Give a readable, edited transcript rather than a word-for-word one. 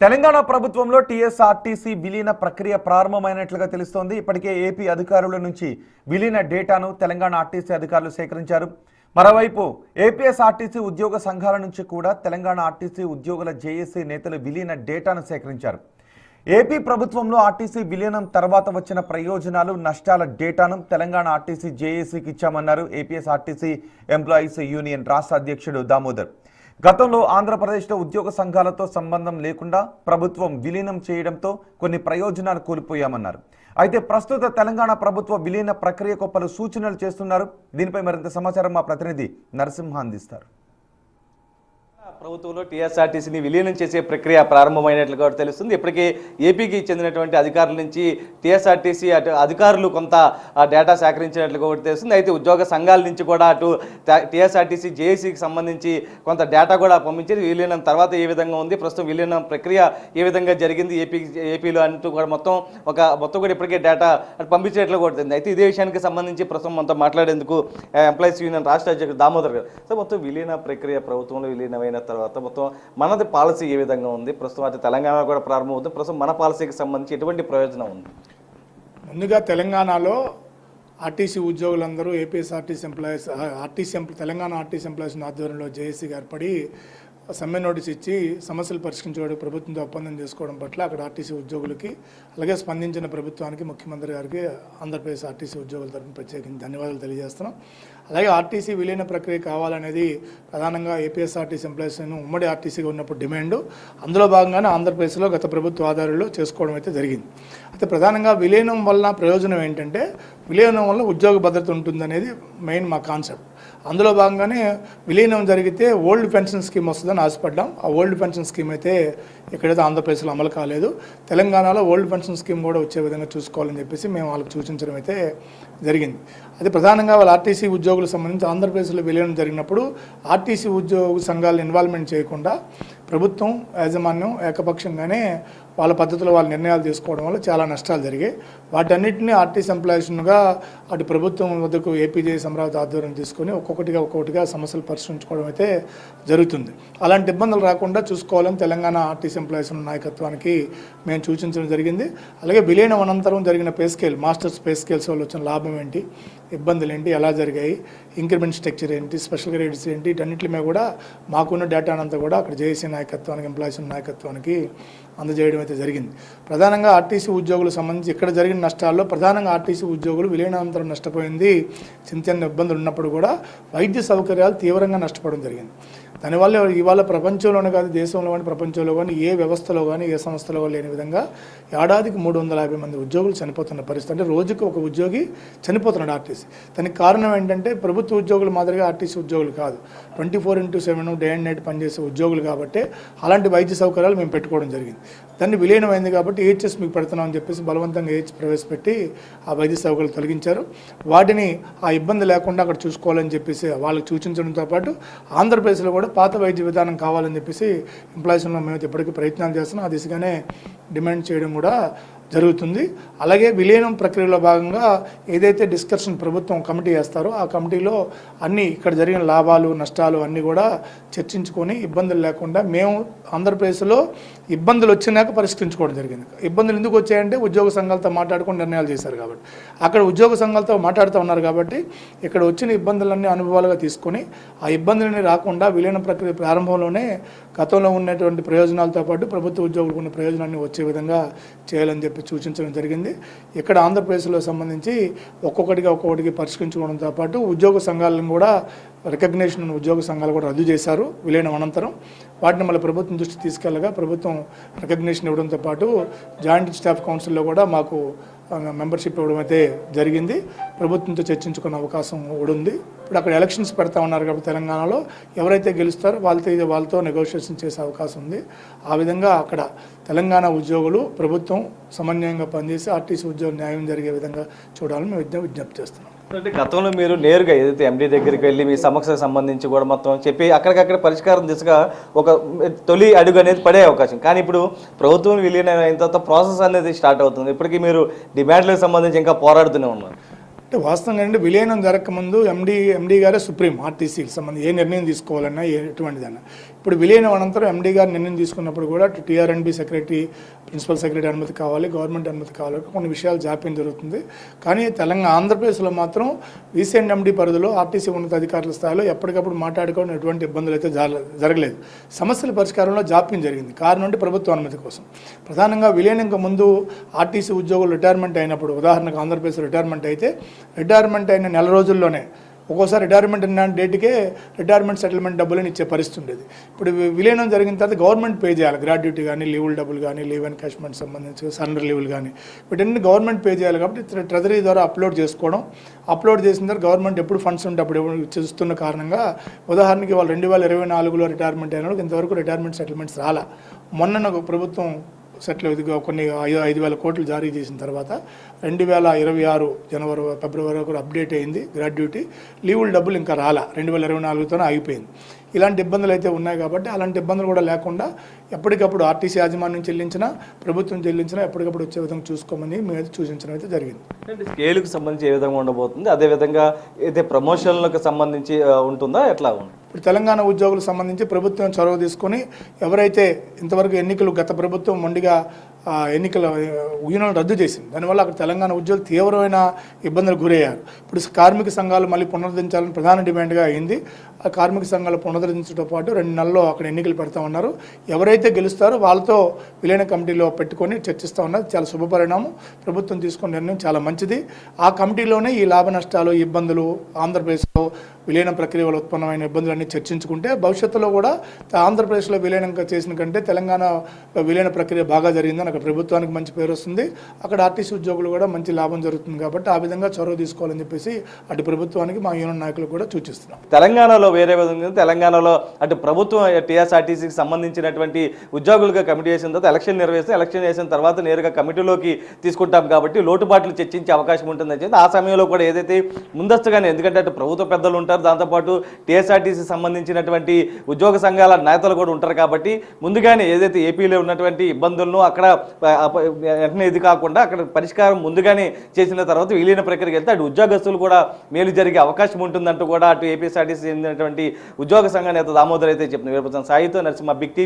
తెలంగాణ ప్రభుత్వంలో టీఎస్ఆర్టీసీ విలీన ప్రక్రియ ప్రారంభమైనట్లుగా తెలుస్తోంది. ఇప్పటికే ఏపీ అధికారుల నుంచి విలీన డేటాను తెలంగాణ ఆర్టీసీ అధికారులు సేకరించారు. మరోవైపు ఏపీఎస్ఆర్టీసీ ఉద్యోగ సంఘాల నుంచి కూడా తెలంగాణ ఆర్టీసీ ఉద్యోగుల జేఏసీ నేతలు విలీన డేటాను సేకరించారు. ఏపీ ప్రభుత్వంలో ఆర్టీసీ విలీనం తర్వాత వచ్చిన ప్రయోజనాలు, నష్టాల డేటాను తెలంగాణ ఆర్టీసీ జేఏసీకి ఇచ్చామన్నారు ఏపీఎస్ఆర్టీసీ ఎంప్లాయీస్ యూనియన్ రాష్ట్ర అధ్యక్షుడు దామోదర్. గతంలో ఆంధ్రప్రదేశ్లో ఉద్యోగ సంఘాలతో సంబంధం లేకుండా ప్రభుత్వం విలీనం చేయడంతో కొన్ని ప్రయోజనాలు కోల్పోయామన్నారు. అయితే ప్రస్తుత తెలంగాణ ప్రభుత్వ విలీన ప్రక్రియకు పలు సూచనలు చేస్తున్నారు. దీనిపై మరింత సమాచారం మా ప్రతినిధి నరసింహ అందిస్తారు. ప్రభుత్వంలో టీఎస్ఆర్టీసీని విలీనం చేసే ప్రక్రియ ప్రారంభమైనట్లుగా తెలుస్తుంది. ఇప్పటికే ఏపీకి చెందినటువంటి అధికారుల నుంచి టీఎస్ఆర్టీసీ అధికారులు కొంత డేటా సేకరించినట్లుగా తెలుస్తుంది. అయితే ఉద్యోగ సంఘాల నుంచి కూడా అటు టీఎస్ఆర్టీసీ జేఏసీకి సంబంధించి కొంత డేటా కూడా పంపించేది. విలీనం తర్వాత ఏ విధంగా ఉంది, ప్రస్తుతం విలీనం ప్రక్రియ ఏ విధంగా జరిగింది ఏపీలో అంటూ కూడా మొత్తం కూడా ఇప్పటికే డేటా పంపించేట్లు కూడా తెలిసింది. అయితే ఇదే విషయానికి సంబంధించి ప్రస్తుతం మనతో మాట్లాడేందుకు ఎంప్లాయీస్ యూనియన్ రాష్ట్ర అధ్యక్షుడు దామోదర్ గారు. సో మొత్తం విలీన ప్రక్రియ ప్రభుత్వంలో విలీనమైన తర్వాత మొత్తం మనది పాలసీ ఏ విధంగా ఉంది, ప్రస్తుతం అయితే తెలంగాణ కూడా ప్రారంభమవుతుంది, ప్రస్తుతం మన పాలసీకి సంబంధించి ఎటువంటి ప్రయోజనం ఉంది? ముందుగా తెలంగాణలో ఆర్టీసీ ఉద్యోగులందరూ APSRTC employees Telangana RTC employees ఆధ్వర్యంలో జేఏసీగా ఏర్పడి సమ్మె నోటీస్ ఇచ్చి సమస్యలు పరిష్కరించుకోవడం, ప్రభుత్వంతో ఒప్పందం చేసుకోవడం పట్ల అక్కడ ఆర్టీసీ ఉద్యోగులకి, అలాగే స్పందించిన ప్రభుత్వానికి, ముఖ్యమంత్రి గారికి ఆంధ్రప్రదేశ్ ఆర్టీసీ ఉద్యోగుల తరఫున ప్రత్యేకించి ధన్యవాదాలు తెలియజేస్తున్నాం. అలాగే ఆర్టీసీ విలీన ప్రక్రియ కావాలనేది ప్రధానంగా ఏపీఎస్ఆర్టీసీ ఎంప్లాయీస్ ఉమ్మడి ఆర్టీసీగా ఉన్నప్పుడు డిమాండ్. అందులో భాగంగానే ఆంధ్రప్రదేశ్లో గత ప్రభుత్వ ఆధారంలో చేసుకోవడం అయితే జరిగింది. అయితే ప్రధానంగా విలీనం వల్ల ప్రయోజనం ఏంటంటే, విలీనం వల్ల ఉద్యోగ భద్రత ఉంటుందనేది మెయిన్ మా కాన్సెప్ట్. అందులో భాగంగానే విలీనం జరిగితే ఓల్డ్ పెన్షన్ స్కీమ్ వస్తుందని ఆశపడ్డాం. ఆ ఓల్డ్ పెన్షన్ స్కీమ్ అయితే ఎక్కడైతే ఆంధ్రప్రదేశ్లో అమలు కాలేదు. తెలంగాణలో ఓల్డ్ పెన్షన్ స్కీమ్ కూడా వచ్చే విధంగా చూసుకోవాలని చెప్పేసి మేము వాళ్ళకి సూచించడం అయితే జరిగింది. అది ప్రధానంగా వాళ్ళ ఆర్టీసీ ఉద్యోగులకు సంబంధించి ఆంధ్రప్రదేశ్లో విలీనం జరిగినప్పుడు ఆర్టీసీ ఉద్యోగ సంఘాలను ఇన్వాల్వ్మెంట్ చేయకుండా ప్రభుత్వం యాజమాన్యం ఏకపక్షంగానే వాళ్ళ పద్ధతిలో వాళ్ళ నిర్ణయాలు తీసుకోవడం వల్ల చాలా నష్టాలు జరిగాయి. వాటన్నిటిని ఆర్టీసీ ఎంప్లాయీస్గా అటు ప్రభుత్వం వద్దకు ఏపీజేఎస్ అమరావతి ఆధ్వర్యం తీసుకొని ఒక్కొక్కటిగా సమస్యలు పరిష్కరించుకోవడం అయితే జరుగుతుంది. అలాంటి ఇబ్బందులు రాకుండా చూసుకోవాలని తెలంగాణ ఆర్టీసీ ఎంప్లాయీస్ నాయకత్వానికి మేము సూచించడం జరిగింది. అలాగే విలీనం అనంతరం జరిగిన pay scale, masters pay scales వల్ల వచ్చిన లాభం ఏంటి, ఇబ్బందులు ఏంటి, ఎలా జరిగాయి, ఇంక్రిమెంట్ స్ట్రక్చర్ ఏంటి, స్పెషల్ గ్రేడ్స్ ఏంటి, వీటన్నిటి మీద కూడా మాకున్న డేటా అంతా కూడా అక్కడ జేఏసీ నాయకత్వానికి, ఎంప్లాయీస్ నాయకత్వానికి అందజేయడం అయితే జరిగింది. ప్రధానంగా ఆర్టీసీ ఉద్యోగులకు సంబంధించి ఇక్కడ జరిగిన నష్టాల్లో ప్రధానంగా ఆర్టీసీ ఉద్యోగులు విలీనానంతరం నష్టపోయింది. చిన్న ఇబ్బందులు ఉన్నప్పుడు కూడా వైద్య సౌకర్యాలు తీవ్రంగా నష్టపోవడం జరిగింది. దానివల్ల ఇవాళ ప్రపంచంలోనే కాదు, దేశంలో కానీ ప్రపంచంలో కానీ ఏ వ్యవస్థలో కానీ ఏ సంస్థలో లేని విధంగా ఏడాదికి 350 మంది ఉద్యోగులు చనిపోతున్న పరిస్థితి. అంటే రోజుకి ఒక ఉద్యోగి చనిపోతున్నాడు ఆర్టీసీ. దానికి కారణం ఏంటంటే ప్రభుత్వ ఉద్యోగులు మాదిరిగా ఆర్టీసీ ఉద్యోగులు కాదు, 24/7 డే అండ్ నైట్ పనిచేసే ఉద్యోగులు కాబట్టి అలాంటి వైద్య సౌకర్యాలు మేము పెట్టుకోవడం జరిగింది. దాన్ని విలీనమైంది కాబట్టి ఏహెచ్ఎస్ మీకు పెడుతున్నాం అని చెప్పేసి బలవంతంగా ప్రవేశపెట్టి ఆ వైద్య సౌకర్యాలు తొలగించారు. వాటిని ఆ ఇబ్బంది లేకుండా అక్కడ చూసుకోవాలని చెప్పేసి వాళ్ళకి సూచించడంతో పాటు ఆంధ్రప్రదేశ్లో కూడా పాత వైద్య విధానం కావాలని చెప్పేసి ఎంప్లాయీస్లో మేము ఇప్పటికీ ప్రయత్నాలు చేస్తున్నాం. ఆ దిశగానే డిమాండ్ చేయడం కూడా జరుగుతుంది. అలాగే విలీనం ప్రక్రియలో భాగంగా ఏదైతే డిస్కషన్ ప్రభుత్వం కమిటీ వేస్తారో ఆ కమిటీలో అన్నీ ఇక్కడ జరిగిన లాభాలు నష్టాలు అన్నీ కూడా చర్చించుకొని ఇబ్బందులు లేకుండా మేము ఆంధ్రప్రదేశ్లో ఇబ్బందులు వచ్చినాక పరిష్కరించుకోవడం జరిగింది. ఇబ్బందులు ఎందుకు వచ్చాయంటే ఉద్యోగ సంఘాలతో మాట్లాడుకొని నిర్ణయాలు చేశారు కాబట్టి, అక్కడ ఉద్యోగ సంఘాలతో మాట్లాడుతూ ఉన్నారు కాబట్టి ఇక్కడ వచ్చిన ఇబ్బందులన్నీ అనుభవాలుగా తీసుకొని ఆ ఇబ్బందులని రాకుండా విలీన ప్రక్రియ ప్రారంభంలోనే గతంలో ఉన్నటువంటి ప్రయోజనాలతో పాటు ప్రభుత్వ ఉద్యోగులకు ఉన్న ప్రయోజనాన్ని వచ్చే విధంగా చేయాలని చెప్పి సూచించడం జరిగింది. ఇక్కడ ఆంధ్రప్రదేశ్లో సంబంధించి ఒక్కొక్కటిగా పరిష్కరించుకోవడంతో పాటు ఉద్యోగ సంఘాలను కూడా రికగ్నేషన్ ఉన్న ఉద్యోగ సంఘాలు కూడా రద్దు చేశారు విలీనం అనంతరం. వాటిని మళ్ళీ ప్రభుత్వం దృష్టి తీసుకెళ్ళగా ప్రభుత్వం రికగ్నేషన్ ఇవ్వడంతో పాటు జాయింట్ స్టాఫ్ కౌన్సిల్లో కూడా మాకు మెంబర్షిప్ ఇవ్వడం అయితే జరిగింది. ప్రభుత్వంతో చర్చించుకునే అవకాశం కూడా ఉంది. ఇప్పుడు అక్కడ ఎలక్షన్స్ పెడతా ఉన్నారు కాబట్టి తెలంగాణలో ఎవరైతే గెలుస్తారో వాళ్ళతో నెగోషియేషన్ చేసే అవకాశం ఉంది. ఆ విధంగా అక్కడ తెలంగాణ ఉద్యోగులు ప్రభుత్వం సమన్వయంగా పనిచేసి ఆర్టీసీ ఉద్యోగులు న్యాయం జరిగే విధంగా చూడాలని మేము విజ్ఞప్తి చేస్తున్నాం. అంటే గతంలో మీరు నేరుగా ఏదైతే ఎండీ దగ్గరికి వెళ్ళి మీ సమస్యకు సంబంధించి కూడా మొత్తం చెప్పి అక్కడికక్కడ పరిష్కారం దిశగా ఒక తొలి అడుగు అనేది పడే అవకాశం, కానీ ఇప్పుడు ప్రభుత్వం విలీనం అయిన తర్వాత ప్రాసెస్ అనేది స్టార్ట్ అవుతుంది. ఇప్పటికీ మీరు డిమాండ్లకు సంబంధించి ఇంకా పోరాడుతూనే ఉన్నారు. అంటే వాస్తవంగా అంటే విలీనం జరగకముందు ఎండీ గారే సుప్రీం ఆర్టీసీకి సంబంధించి ఏ నిర్ణయం తీసుకోవాలన్నా ఎటువంటిదన్నా. ఇప్పుడు విలీనం అనంతరం ఎండీ గారు నిర్ణయం తీసుకున్నప్పుడు కూడా టీఆర్ఎండ్బి సెక్రటరీ, ప్రిన్సిపల్ సెక్రటరీ అనుమతి కావాలి, గవర్నమెంట్ అనుమతి కావాలి, కొన్ని విషయాలు జాప్యం జరుగుతుంది. కానీ ఆంధ్రప్రదేశ్లో మాత్రం వీసీఎండి పరిధిలో ఆర్టీసీ ఉన్నతాధికారుల స్థాయిలో ఎప్పటికప్పుడు మాట్లాడుకోవడం ఎటువంటి ఇబ్బందులు అయితే జరగలేదు. సమస్యల పరిష్కారంలో జాప్యం జరిగింది. కారణం అంటే ప్రభుత్వ అనుమతి కోసం. ప్రధానంగా విలీనంగా ముందు ఆర్టీసీ ఉద్యోగులు రిటైర్మెంట్ అయినప్పుడు, ఉదాహరణకు ఆంధ్రప్రదేశ్ రిటైర్మెంట్ అయితే రిటైర్మెంట్ అయిన నెల రోజుల్లోనే ఒక్కోసారి రిటైర్మెంట్ అయిన డేట్కే రిటైర్మెంట్ సెటిల్మెంట్ డబ్బులను ఇచ్చే పరిస్థితి ఉండేది. ఇప్పుడు విలీనం జరిగిన తర్వాత గవర్నమెంట్ పే చేయాలి. గ్రాడ్యుటీ కానీ, లీవుల డబ్బులు కానీ, లీవ్ ఎన్కాష్మెంట్ సంబంధించి సరెండర్ లీవులు కానీ, వీటన్ని గవర్నమెంట్ పే చేయాలి. కాబట్టి ట్రెజరీ ద్వారా అప్లోడ్ చేసిన తర్వాత గవర్నమెంట్ ఎప్పుడు ఫండ్స్ ఉంటే అప్పుడు చూస్తున్న కారణంగా, ఉదాహరణకి వాళ్ళు 2024లో రిటైర్మెంట్ అయిన వాళ్ళకి ఇంతవరకు రిటైర్మెంట్ సెటిల్మెంట్స్ రాలా. మొన్న ప్రభుత్వం కొన్ని 5,000 కోట్లు జారీ చేసిన తర్వాత 2026 జనవరి ఫిబ్రవరి వరకు అప్డేట్ అయింది గ్రాడ్యుటీ. లీవుల డబ్బులు ఇంకా రాలా, 2024తోనే ఆగిపోయింది. ఇలాంటి ఇబ్బందులు అయితే ఉన్నాయి. కాబట్టి అలాంటి ఇబ్బందులు కూడా లేకుండా ఎప్పటికప్పుడు ఆర్టీసీ యాజమాన్యం చెల్లించినా, ప్రభుత్వం చెల్లించినా ఎప్పటికప్పుడు వచ్చే విధంగా చూసుకోమని మేము సూచించడం అయితే జరిగింది. స్కేలుకు సంబంధించి ఏ విధంగా ఉండబోతుంది, అదేవిధంగా అయితే ప్రమోషన్లకు సంబంధించి ఉంటుందా, ఎట్లా ఉంది? ఇప్పుడు తెలంగాణ ఉద్యోగులకు సంబంధించి ప్రభుత్వం చొరవ తీసుకొని ఎవరైతే ఇంతవరకు ఎన్నికలు గత ప్రభుత్వం మొండిగా ఎన్నికల యూనియన్ రద్దు చేసింది, దానివల్ల అక్కడ తెలంగాణ ఉద్యోగులు తీవ్రమైన ఇబ్బందులకు గురయ్యారు. ఇప్పుడు కార్మిక సంఘాలు మళ్ళీ పునరుద్ధరించాలని ప్రధాన డిమాండ్గా అయింది. ఆ కార్మిక సంఘాలు పునరుద్ధరించడంతో పాటు 2 నెలల్లో అక్కడ ఎన్నికలు పెడతా ఉన్నారు. ఎవరైతే గెలుస్తారో వాళ్ళతో విలీన కమిటీలో పెట్టుకొని చర్చిస్తూ ఉన్నారు. చాలా శుభపరిణామం. ప్రభుత్వం తీసుకున్న నిర్ణయం చాలా మంచిది. ఆ కమిటీలోనే ఈ లాభ నష్టాలు, ఇబ్బందులు, ఆంధ్రప్రదేశ్లో విలీన ప్రక్రియ వల్ల ఉత్పన్నమైన ఇబ్బందులన్నీ చర్చించుకుంటే భవిష్యత్తులో కూడా ఆంధ్రప్రదేశ్లో విలీనం చేసిన కంటే తెలంగాణ విలీన ప్రక్రియ బాగా జరిగిందని అక్కడ ప్రభుత్వానికి మంచి పేరు వస్తుంది. అక్కడ ఆర్టీసీ ఉద్యోగులు కూడా మంచి లాభం జరుగుతుంది. కాబట్టి ఆ విధంగా చొరవ తీసుకోవాలని చెప్పేసి అటు ప్రభుత్వానికి మా యూనియన్ నాయకులు కూడా సూచిస్తున్నాం. తెలంగాణలో వేరే విధంగా, తెలంగాణలో అటు ప్రభుత్వం టీఎస్ఆర్టీసీకి సంబంధించినటువంటి ఉద్యోగులుగా కమిటీ చేసిన తర్వాత ఎలక్షన్ నిర్వహిస్తే, ఎలక్షన్ చేసిన తర్వాత నేరుగా కమిటీలోకి తీసుకుంటాం కాబట్టి లోటుపాట్లు చర్చించే అవకాశం ఉంటుందని చెప్పి ఆ సమయంలో కూడా ఏదైతే ముందస్తుగానే, ఎందుకంటే అటు ప్రభుత్వ పెద్దలు ఉంటారు, దాంతోపాటు టీఎస్ఆర్టీసీ సంబంధించినటువంటి ఉద్యోగ సంఘాల నేతలు కూడా ఉంటారు. కాబట్టి ముందుగానే ఏదైతే ఏపీలో ఉన్నటువంటి ఇబ్బందులను అక్కడ వెంటనే ఇది కాకుండా అక్కడ పరిష్కారం ముందుగానే చేసిన తర్వాత విలీన ప్రక్రియకి వెళ్తే అటు ఉద్యోగస్తులు కూడా మేలు జరిగే అవకాశం ఉంటుందంటూ కూడా అటు ఏపీఎస్ఆర్టీసీ చెందినటువంటి ఉద్యోగ సంఘ నేత దామోదర్ అయితే చెప్తున్నారు. సాయితో నరసింహ, బిగ్ టీవీ.